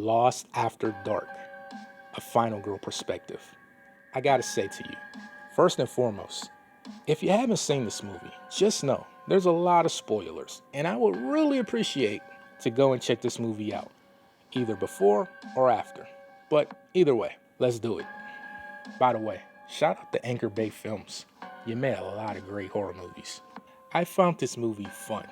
Lost After Dark, a final girl perspective. I gotta say to you, first and foremost, if you haven't seen this movie, just know there's a lot of spoilers, and I would really appreciate to go and check this movie out, either before or after. But either way, let's do it. By the way, shout out to Anchor Bay Films. You made a lot of great horror movies. I found this movie fun,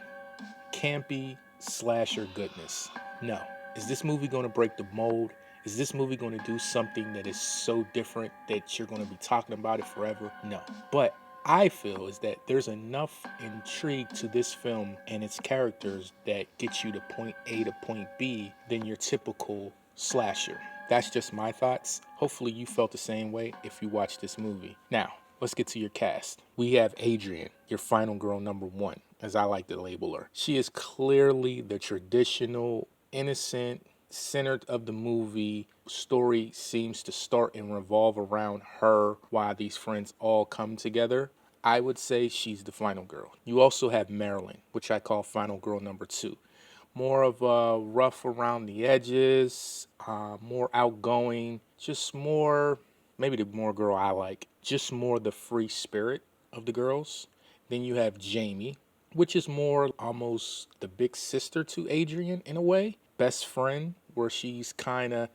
campy, slasher goodness. No, is this movie going to break the mold? Is this movie going to do something that is so different that you're going to be talking about it forever? No. But I feel is that there's enough intrigue to this film and its characters that gets you to point A to point B than your typical slasher. That's just my thoughts. Hopefully you felt the same way if you watched this movie. Now, let's get to your cast. We have Adrian, your final girl number 1, as I like to label her. She is clearly the traditional, innocent, center of the movie. Story seems to start and revolve around her while these friends all come together. I would say she's the final girl. You also have Marilyn, which I call final girl number 2. More of a rough around the edges, more outgoing, just more, maybe the more girl I like, just more the free spirit of the girls. Then you have Jamie, which is more almost the big sister to Adrian in a way, best friend, where she's kind of,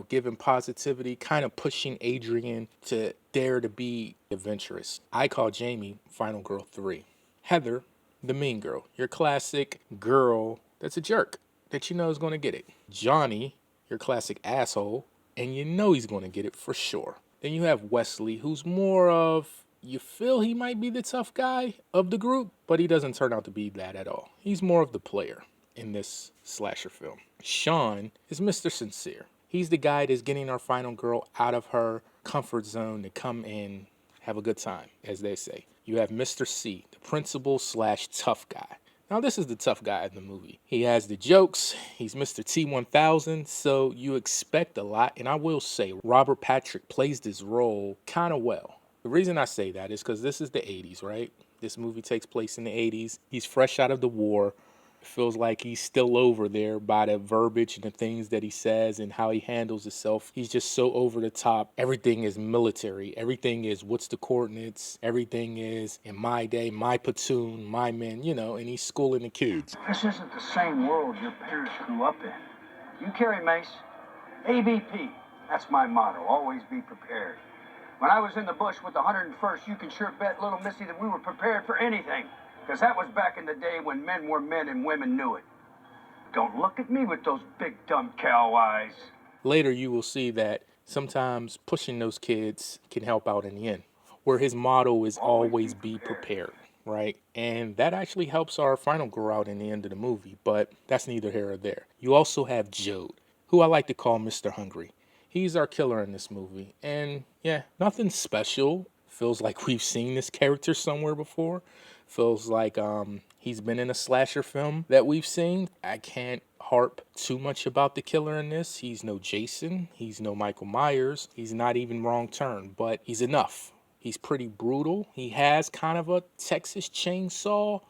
giving positivity, kind of pushing Adrian to dare to be adventurous. I call Jamie final girl 3. Heather, the mean girl, your classic girl that's a jerk, that you know is going to get it. Johnnie, your classic asshole, and you know he's going to get it for sure. Then you have Wesley, who's more of, you feel he might be the tough guy of the group, but he doesn't turn out to be that at all. He's more of the player in this slasher film. Sean is Mr. Sincere. He's the guy that's getting our final girl out of her comfort zone to come in, have a good time, as they say. You have Mr. C, the principal / tough guy. Now, this is the tough guy in the movie. He has the jokes. He's Mr. T-1000, so you expect a lot. And I will say, Robert Patrick plays this role kind of well. The reason I say that is because this is the 80s, right? This movie takes place in the 80s. He's fresh out of the war. It feels like he's still over there by the verbiage and the things that he says and how he handles himself. He's just so over the top. Everything is military. Everything is what's the coordinates. Everything is in my day, my platoon, my men, and he's schooling the kids. This isn't the same world your parents grew up in. You carry mace? ABP. That's my motto. Always be prepared. When I was in the bush with the 101st, you can sure bet, little missy, that we were prepared for anything. Because that was back in the day when men were men and women knew it. Don't look at me with those big dumb cow eyes. Later, you will see that sometimes pushing those kids can help out in the end, where his motto is always be prepared, right? And that actually helps our final girl out in the end of the movie, but that's neither here or there. You also have Jode, who I like to call Mr. Hungry. He's our killer in this movie, and yeah, nothing special. Feels like we've seen this character somewhere before. Feels like he's been in a slasher film that we've seen. I can't harp too much about the killer in this. He's no Jason. He's no Michael Myers. He's not even Wrong Turn, but he's enough. He's pretty brutal. He has kind of a Texas Chainsaw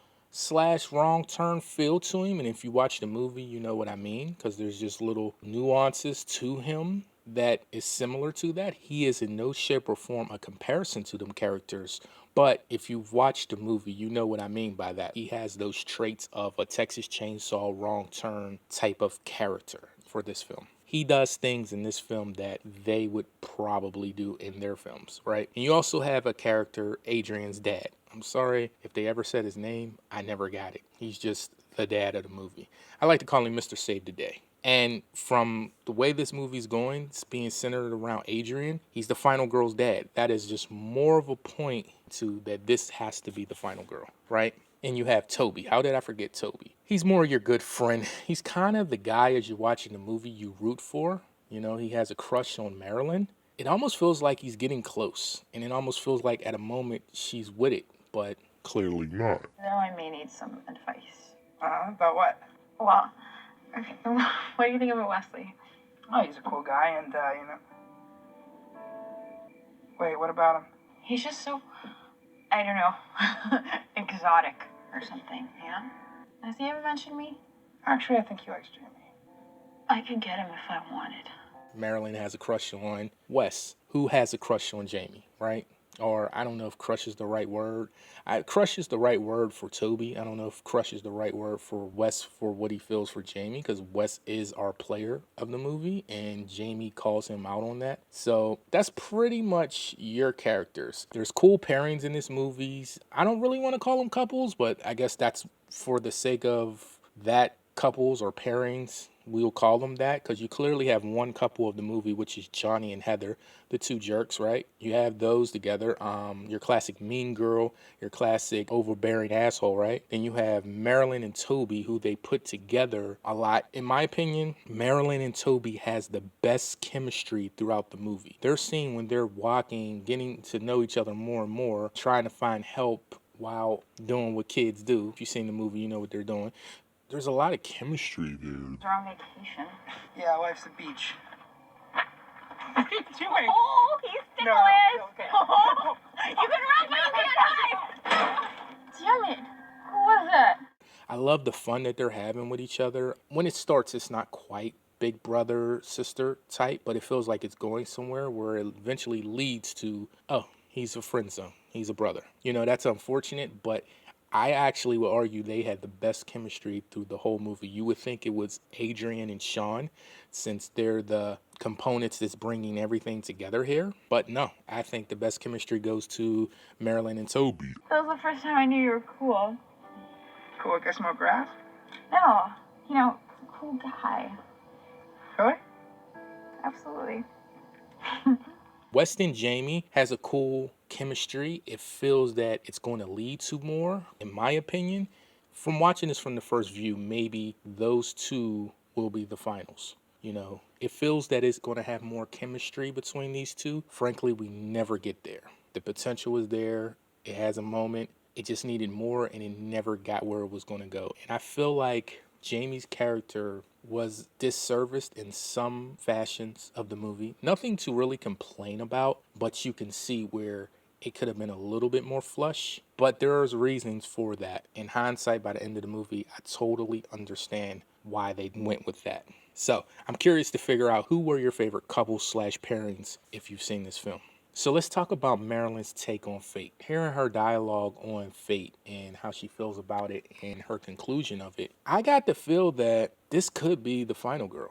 / Wrong Turn feel to him. And if you watch the movie, you know what I mean, because there's just little nuances to him that is similar to that. He is in no shape or form a comparison to them characters. But if you've watched the movie, you know what I mean by that. He has those traits of a Texas Chainsaw Wrong Turn type of character for this film. He does things in this film that they would probably do in their films, right? And you also have a character, Adrian's dad. I'm sorry if they ever said his name. I never got it. He's just the dad of the movie. I like to call him Mr. Save the Day. And from the way this movie's going, it's being centered around Adrian. He's the final girl's dad. That is just more of a point to that this has to be the final girl, right? And you have Toby. How did I forget Toby? He's more your good friend. He's kind of the guy as you're watching the movie you root for. He has a crush on Marilyn. It almost feels like he's getting close. And it almost feels like at a moment she's with it, but clearly not. Now I may need some advice. About what? Well, what do you think about Wesley? Oh, he's a cool guy, and, Wait, what about him? He's just so, I don't know, exotic or something, Has he ever mentioned me? Actually, I think he likes Jamie. I could get him if I wanted. Marilyn has a crush on Wes, who has a crush on Jamie, right? Or I don't know if crush is the right word. Crush is the right word for Toby. I don't know if crush is the right word for Wes for what he feels for Jamie, because Wes is our player of the movie and Jamie calls him out on that. So that's pretty much your characters. There's cool pairings in this movies. I don't really want to call them couples, but I guess that's for the sake of that, couples or pairings, we'll call them that, because you clearly have one couple of the movie, which is Johnnie and Heather, the two jerks, right? You have those together. Your classic mean girl, your classic overbearing asshole, right? Then you have Marilyn and Toby, who they put together a lot. In my opinion, Marilyn and Toby has the best chemistry throughout the movie. Their scene when they're walking, getting to know each other more and more, trying to find help while doing what kids do. If you've seen the movie, you know what they're doing. There's a lot of chemistry there. We're on vacation. Yeah, life's the beach. What are you doing? Oh, he's ticklish. Okay. You can run, but you can't hide. Damn it. Who was it? I love the fun that they're having with each other. When it starts, it's not quite big brother, sister type, but it feels like it's going somewhere where it eventually leads to, oh, he's a friend zone. He's a brother. You know, that's unfortunate, but I actually would argue they had the best chemistry through the whole movie. You would think it was Adrian and Sean, since they're the components that's bringing everything together here. But no, I think the best chemistry goes to Marilyn and Toby. That was the first time I knew you were cool. Cool, get some more grass? No, cool guy. Really? Absolutely. Wes and Jamie has a cool chemistry. It feels that it's going to lead to more, in my opinion. From watching this from the first view, maybe those two will be the finals. You know, it feels that it's going to have more chemistry between these two. Frankly, we never get there. The potential is there. It has a moment. It just needed more, and it never got where it was going to go. And I feel like Jamie's character was disserviced in some fashions of the movie. Nothing to really complain about, but you can see where it could have been a little bit more flush. But there's reasons for that. In hindsight, by the end of the movie, I totally understand why they went with that. So I'm curious to figure out who were your favorite couples / pairings if you've seen this film. So let's talk about Marilyn's take on fate. Hearing her dialogue on fate and how she feels about it and her conclusion of it, I got the feel that this could be the final girl.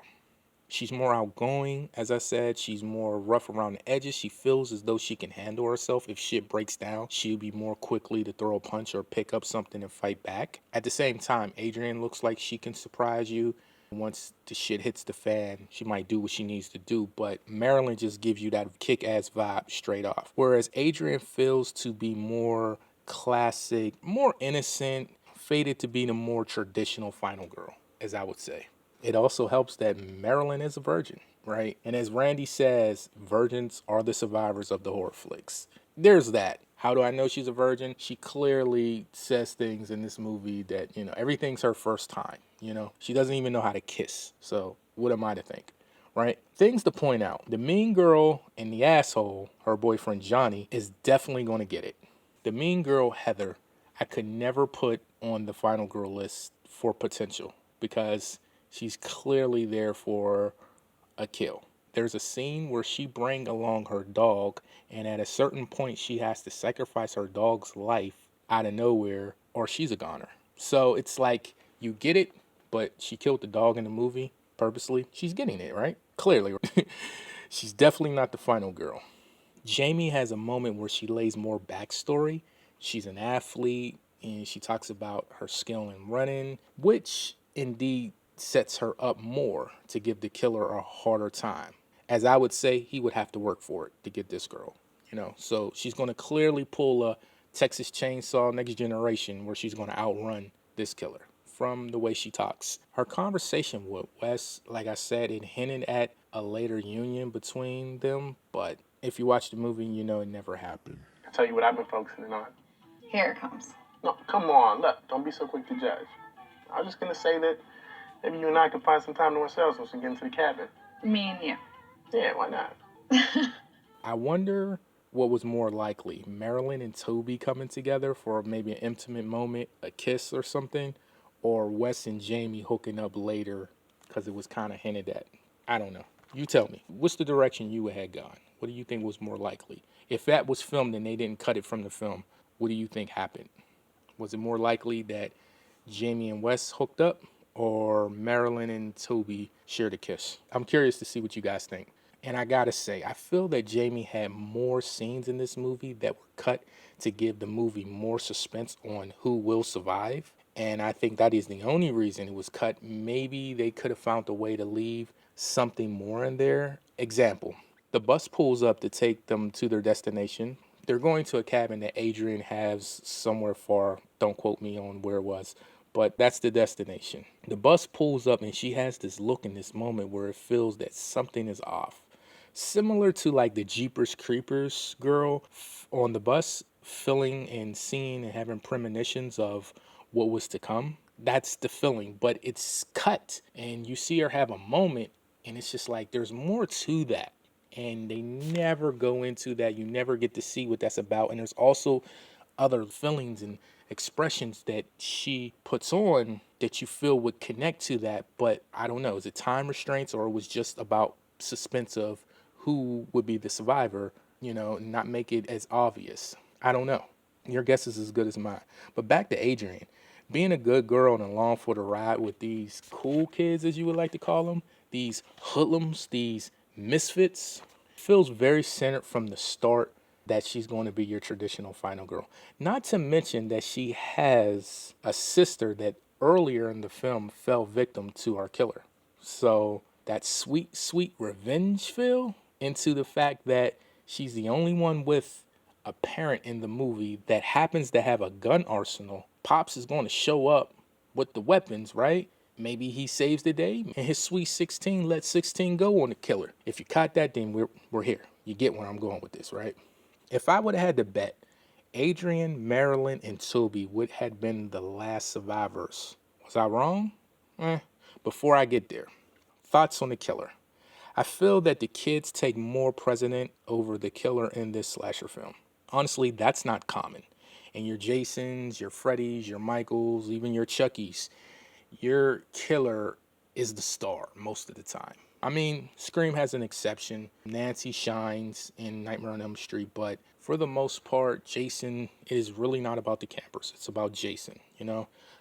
She's more outgoing, as I said. She's more rough around the edges. She feels as though she can handle herself. If shit breaks down, she'll be more quickly to throw a punch or pick up something and fight back. At the same time, Adrian looks like she can surprise you. Once the shit hits the fan, she might do what she needs to do, but Marilyn just gives you that kick-ass vibe straight off. Whereas Adrian feels to be more classic, more innocent, fated to be the more traditional final girl, as I would say. It also helps that Marilyn is a virgin, right? And as Randy says, virgins are the survivors of the horror flicks. There's that. How do I know she's a virgin? She clearly says things in this movie that, everything's her first time. She doesn't even know how to kiss. So what am I to think, right? Things to point out. The mean girl and the asshole, her boyfriend Johnnie, is definitely going to get it. The mean girl, Heather, I could never put on the final girl list for potential because she's clearly there for a kill. There's a scene where she brings along her dog, and at a certain point, she has to sacrifice her dog's life out of nowhere, or she's a goner. So it's like, you get it, but she killed the dog in the movie purposely. She's getting it, right? Clearly. She's definitely not the final girl. Jamie has a moment where she lays more backstory. She's an athlete, and she talks about her skill in running, which indeed sets her up more to give the killer a harder time. As I would say, he would have to work for it to get this girl, So she's going to clearly pull a Texas Chainsaw Next Generation where she's going to outrun this killer from the way she talks. Her conversation with Wes, like I said, it hinted at a later union between them, but if you watch the movie, you know it never happened. I'll tell you what I've been focusing on. Here it comes. No, come on, look, don't be so quick to judge. I was just going to say that maybe you and I can find some time to ourselves once we get into the cabin. Me and you. Yeah, why not? I wonder what was more likely, Marilyn and Toby coming together for maybe an intimate moment, a kiss or something, or Wes and Jamie hooking up later because it was kind of hinted at. I don't know. You tell me. What's the direction you had gone? What do you think was more likely? If that was filmed and they didn't cut it from the film, what do you think happened? Was it more likely that Jamie and Wes hooked up, or Marilyn and Toby shared a kiss? I'm curious to see what you guys think. And I gotta say, I feel that Jamie had more scenes in this movie that were cut to give the movie more suspense on who will survive. And I think that is the only reason it was cut. Maybe they could have found a way to leave something more in there. Example, the bus pulls up to take them to their destination. They're going to a cabin that Adrian has somewhere far. Don't quote me on where it was, but that's the destination. The bus pulls up and she has this look in this moment where it feels that something is off. Similar to like the Jeepers Creepers girl on the bus, feeling and seeing and having premonitions of what was to come. That's the feeling, but it's cut and you see her have a moment and it's just like there's more to that. And they never go into that. You never get to see what that's about. And there's also other feelings and expressions that she puts on that you feel would connect to that. But I don't know, is it time restraints or it was just about suspense of who would be the survivor, not make it as obvious? I don't know. Your guess is as good as mine. But back to Adrian. Being a good girl and along for the ride with these cool kids, as you would like to call them, these hoodlums, these misfits, feels very centered from the start that she's going to be your traditional final girl. Not to mention that she has a sister that earlier in the film fell victim to our killer. So that sweet, sweet revenge feel into the fact that she's the only one with a parent in the movie that happens to have a gun arsenal. Pops is going to show up with the weapons, right? Maybe he saves the day and his sweet 16 lets 16 go on the killer. If you caught that, then we're here. You get where I'm going with this, right? If I would have had to bet, Adrian, Marilyn, and Toby would have been the last survivors. Was I wrong? Before I get there, thoughts on the killer. I feel that the kids take more precedent over the killer in this slasher film. Honestly, that's not common. And your Jasons, your Freddys, your Michaels, even your Chuckies, your killer is the star most of the time. I mean, Scream has an exception. Nancy shines in Nightmare on Elm Street, but for the most part, Jason is really not about the campers. It's about Jason,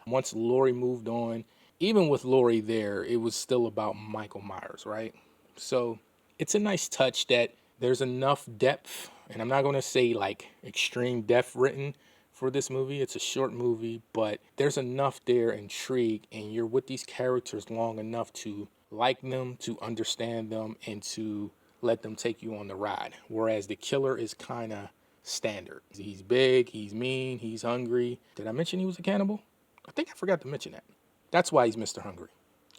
Once Laurie moved on, even with Laurie there, it was still about Michael Myers, right? So it's a nice touch that there's enough depth, and I'm not going to say like extreme depth written for this movie. It's a short movie, but there's enough there, intrigue, and you're with these characters long enough to like them, to understand them, and to let them take you on the ride. Whereas the killer is kind of standard. He's big, he's mean, he's hungry. Did I mention he was a cannibal? I think I forgot to mention that. That's why he's Mr. Hungry.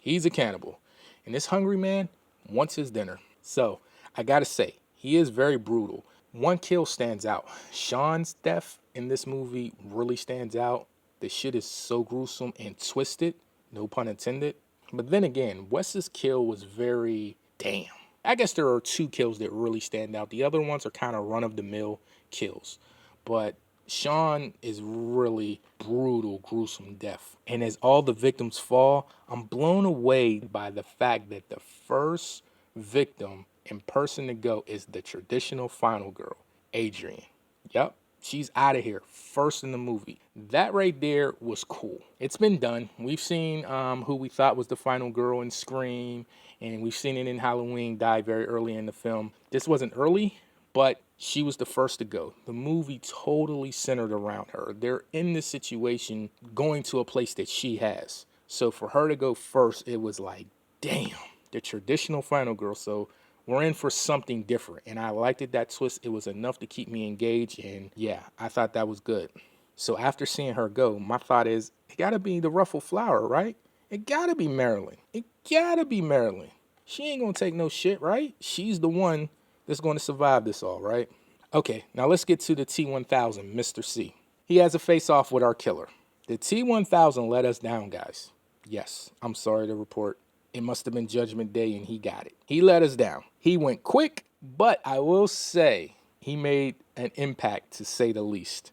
He's a cannibal. And this hungry man wants his dinner. So I gotta say, he is very brutal. One kill stands out. Sean's death in this movie really stands out. The shit is so gruesome and twisted, no pun intended. But then again, Wes's kill was very damn. I guess there are two kills that really stand out. The other ones are kind of run-of-the-mill kills. But Sean is really brutal, gruesome death. And as all the victims fall, I'm blown away by the fact that the first victim and person to go is the traditional final girl, Adrian. Yep, she's out of here first in the movie. That right there was cool. It's been done. We've seen who we thought was the final girl in Scream, and we've seen it in Halloween die very early in the film. This wasn't early, but she was the first to go. The movie totally centered around her. They're in this situation going to a place that she has. So for her to go first, it was like, damn, the traditional final girl. So we're in for something different. And I liked it, that twist. It was enough to keep me engaged. And yeah, I thought that was good. So after seeing her go, my thought is, it gotta be the ruffled flower, right? It gotta be Marilyn. It gotta be Marilyn. She ain't gonna take no shit, right? She's the one that's going to survive this all, right? Okay, now let's get to the T-1000, Mr. C. He has a face-off with our killer. The T-1000 let us down, guys. Yes, I'm sorry to report. It must have been Judgment Day and he got it. He let us down. He went quick, but I will say he made an impact, to say the least.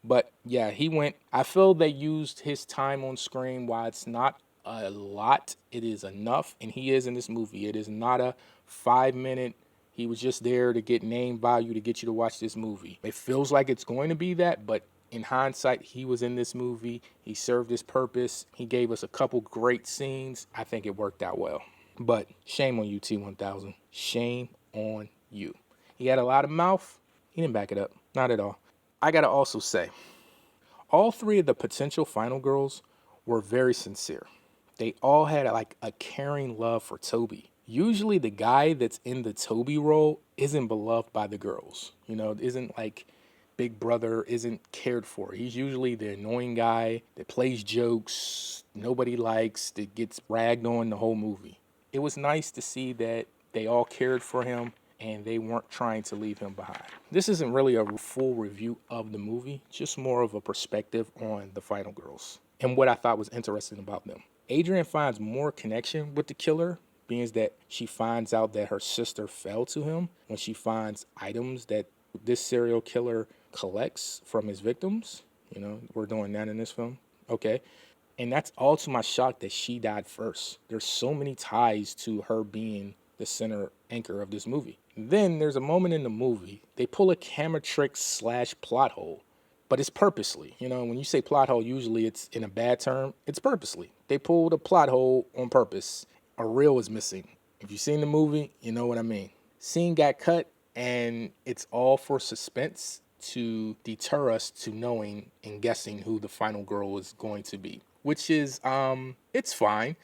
But yeah, he went. I feel they used his time on screen while it's not a lot. It is enough, and he is in this movie. It is not a 5-minute, he was just there to get name value to get you to watch this movie. It feels like it's going to be that, but in hindsight, he was in this movie. He served his purpose. He gave us a couple great scenes. I think it worked out well. But shame on you, T-1000. Shame on you. He had a lot of mouth. He didn't back it up. Not at all. I gotta also say, all three of the potential final girls were very sincere. They all had like a caring love for Toby. Usually the guy that's in the Toby role isn't beloved by the girls. You know, isn't like big brother, isn't cared for. He's usually the annoying guy that plays jokes nobody likes, that gets ragged on the whole movie. It was nice to see that they all cared for him and they weren't trying to leave him behind. This isn't really a full review of the movie, just more of a perspective on the final girls and what I thought was interesting about them. Adrian finds more connection with the killer, being that she finds out that her sister fell to him when she finds items that this serial killer collects from his victims. You know, we're doing that in this film. Okay. And that's all to my shock that she died first. There's so many ties to her being the center anchor of this movie. Then there's a moment in the movie, they pull a camera trick / plot hole, but it's purposely. You know, when you say plot hole, usually it's in a bad term. It's purposely. They pulled a plot hole on purpose. A reel is missing. If you've seen the movie, you know what I mean. Scene got cut, and it's all for suspense to deter us to knowing and guessing who the final girl is going to be, which is, it's fine.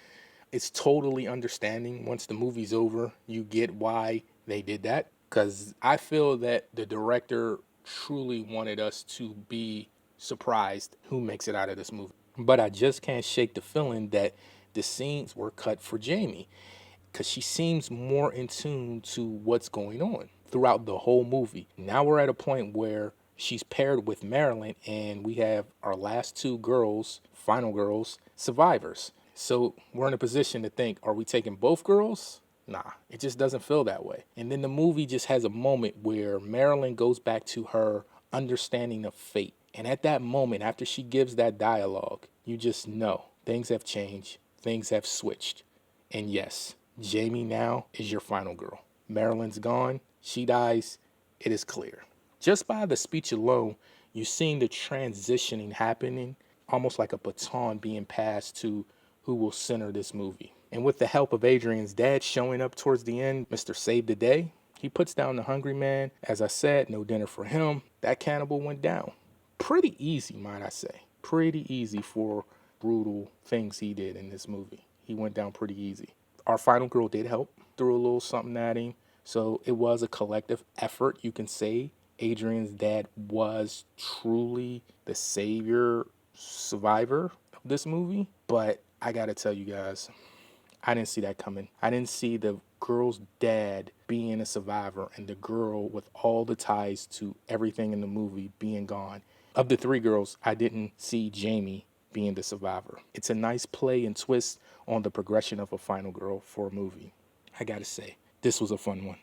It's totally understanding. Once the movie's over, you get why they did that, because I feel that the director truly wanted us to be surprised who makes it out of this movie. But I just can't shake the feeling that the scenes were cut for Jamie, because she seems more in tune to what's going on throughout the whole movie. Now we're at a point where she's paired with Marilyn, and we have our last two girls, final girls, survivors. So we're in a position to think, are we taking both girls? Nah, it just doesn't feel that way. And then the movie just has a moment where Marilyn goes back to her understanding of fate. And at that moment, after she gives that dialogue, you just know things have changed, things have switched. And yes, Jamie now is your final girl. Marilyn's gone, she dies, it is clear. Just by the speech alone, you've seen the transitioning happening, almost like a baton being passed to who will center this movie. And with the help of Adrian's dad showing up towards the end, Mr. Save the Day, he puts down the hungry man. As I said, no dinner for him. That cannibal went down. Pretty easy, might I say. Pretty easy for brutal things he did in this movie. He went down pretty easy. Our final girl did help, threw a little something at him. So it was a collective effort, you can say. Adrian's dad was truly the savior survivor of this movie. But I gotta tell you guys, I didn't see that coming. I didn't see the girl's dad being a survivor and the girl with all the ties to everything in the movie being gone. Of the three girls, I didn't see Jamie being the survivor. It's a nice play and twist on the progression of a final girl for a movie. I gotta say, this was a fun one.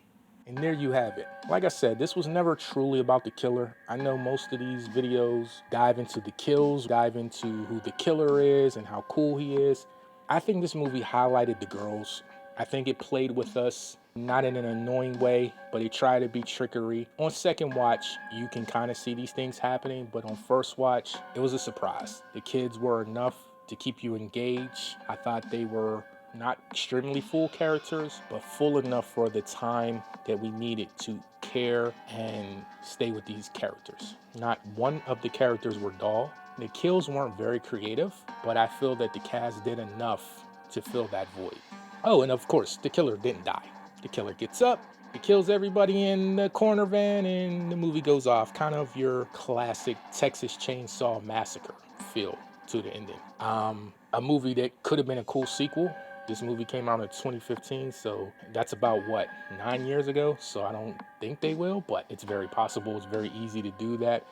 And there you have it. Like I said, this was never truly about the killer. I know most of these videos dive into the kills, dive into who the killer is and how cool he is. I think this movie highlighted the girls. I think it played with us, not in an annoying way, but it tried to be trickery. On second watch, you can kind of see these things happening, but on first watch, it was a surprise. The kids were enough to keep you engaged. I thought they were not extremely full characters, but full enough for the time that we needed to care and stay with these characters. Not one of the characters were dull. The kills weren't very creative, but I feel that the cast did enough to fill that void. Oh, and of course, the killer didn't die. The killer gets up, he kills everybody in the corner van, and the movie goes off. Kind of your classic Texas Chainsaw Massacre feel to the ending. A movie that could have been a cool sequel. This movie came out in 2015, so that's about, 9 years ago? So I don't think they will, but it's very possible. It's very easy to do that.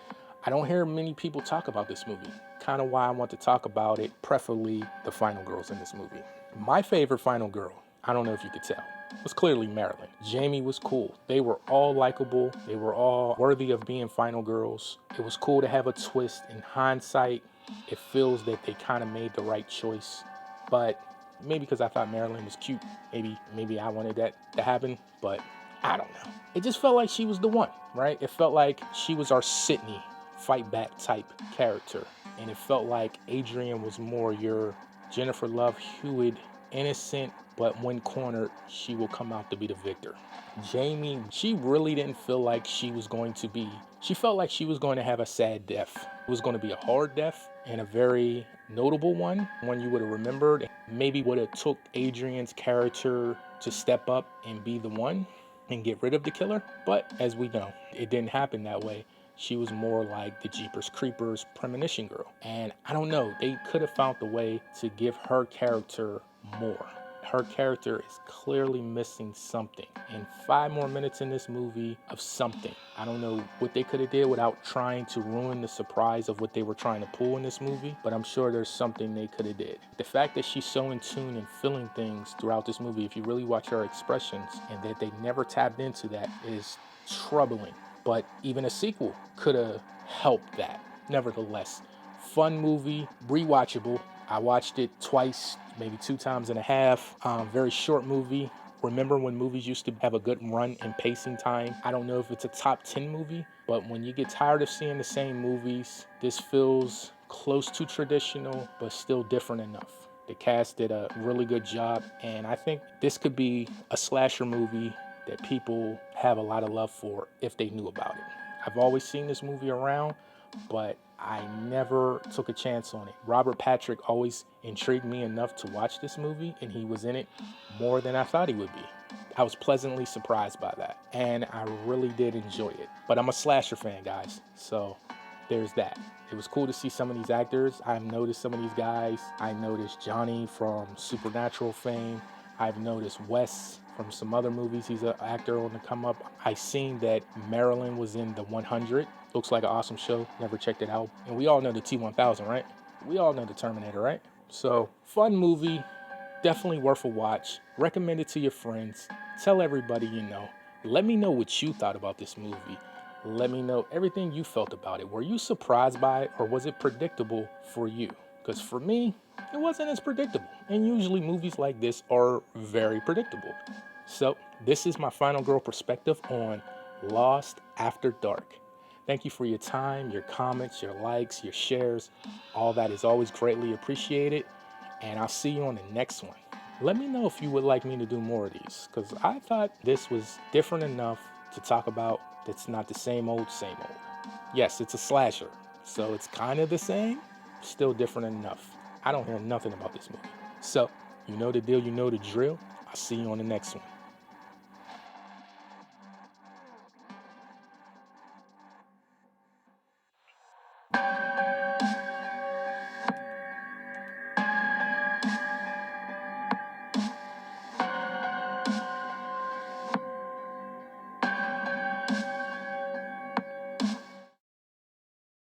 I don't hear many people talk about this movie. Kind of why I want to talk about it, preferably the final girls in this movie. My favorite final girl, I don't know if you could tell, was clearly Marilyn. Jamie was cool. They were all likable. They were all worthy of being final girls. It was cool to have a twist. In hindsight, it feels that they kind of made the right choice. but maybe because I thought Marilyn was cute, maybe I wanted that to happen, but I don't know. It just felt like she was the one, right? It felt like she was our Sydney fight back type character, and it felt like Adrian was more your Jennifer Love Hewitt, innocent, but when cornered, she will come out to be the victor. Jamie, she really didn't feel like she was going to be, she felt like she was going to have a sad death. It was going to be a hard death and a very notable one you would have remembered. Maybe would have took Adrian's character to step up and be the one and get rid of the killer. But as we know, it didn't happen that way. She was more like the Jeepers Creepers premonition girl. And I don't know, they could have found the way to give her character more. Her character is clearly missing something. And 5 more minutes in this movie of something. I don't know what they could have did without trying to ruin the surprise of what they were trying to pull in this movie, but I'm sure there's something they could have did. The fact that she's so in tune and feeling things throughout this movie, if you really watch her expressions, and that they never tapped into that, is troubling. But even a sequel could have helped that. Nevertheless, fun movie, rewatchable. I watched it twice, maybe 2 times and a half. Very short movie. Remember when movies used to have a good run in pacing time? I don't know if it's a top 10 movie, but when you get tired of seeing the same movies, this feels close to traditional, but still different enough. The cast did a really good job, and I think this could be a slasher movie that people have a lot of love for if they knew about it. I've always seen this movie around, but I never took a chance on it. Robert Patrick always intrigued me enough to watch this movie, and he was in it more than I thought he would be. I was pleasantly surprised by that, and I really did enjoy it. But I'm a slasher fan, guys, so there's that. It was cool to see some of these actors. I've noticed some of these guys. I noticed Johnnie from Supernatural fame. I've noticed Wes from some other movies. He's an actor on the come up. I seen that Marilyn was in The 100. Looks like an awesome show. Never checked it out. And we all know the T-1000, right? We all know the Terminator, right? So, fun movie. Definitely worth a watch. Recommend it to your friends. Tell everybody you know. Let me know what you thought about this movie. Let me know everything you felt about it. Were you surprised by it, or was it predictable for you? Because for me, it wasn't as predictable. And usually movies like this are very predictable. So this is my final girl perspective on Lost After Dark. Thank you for your time, your comments, your likes, your shares. All that is always greatly appreciated. And I'll see you on the next one. Let me know if you would like me to do more of these, because I thought this was different enough to talk about. That's not the same old, same old. Yes, it's a slasher, so it's kind of the same, still different enough. I don't hear nothing about this movie. So, you know the deal, you know the drill. I'll see you on the next one.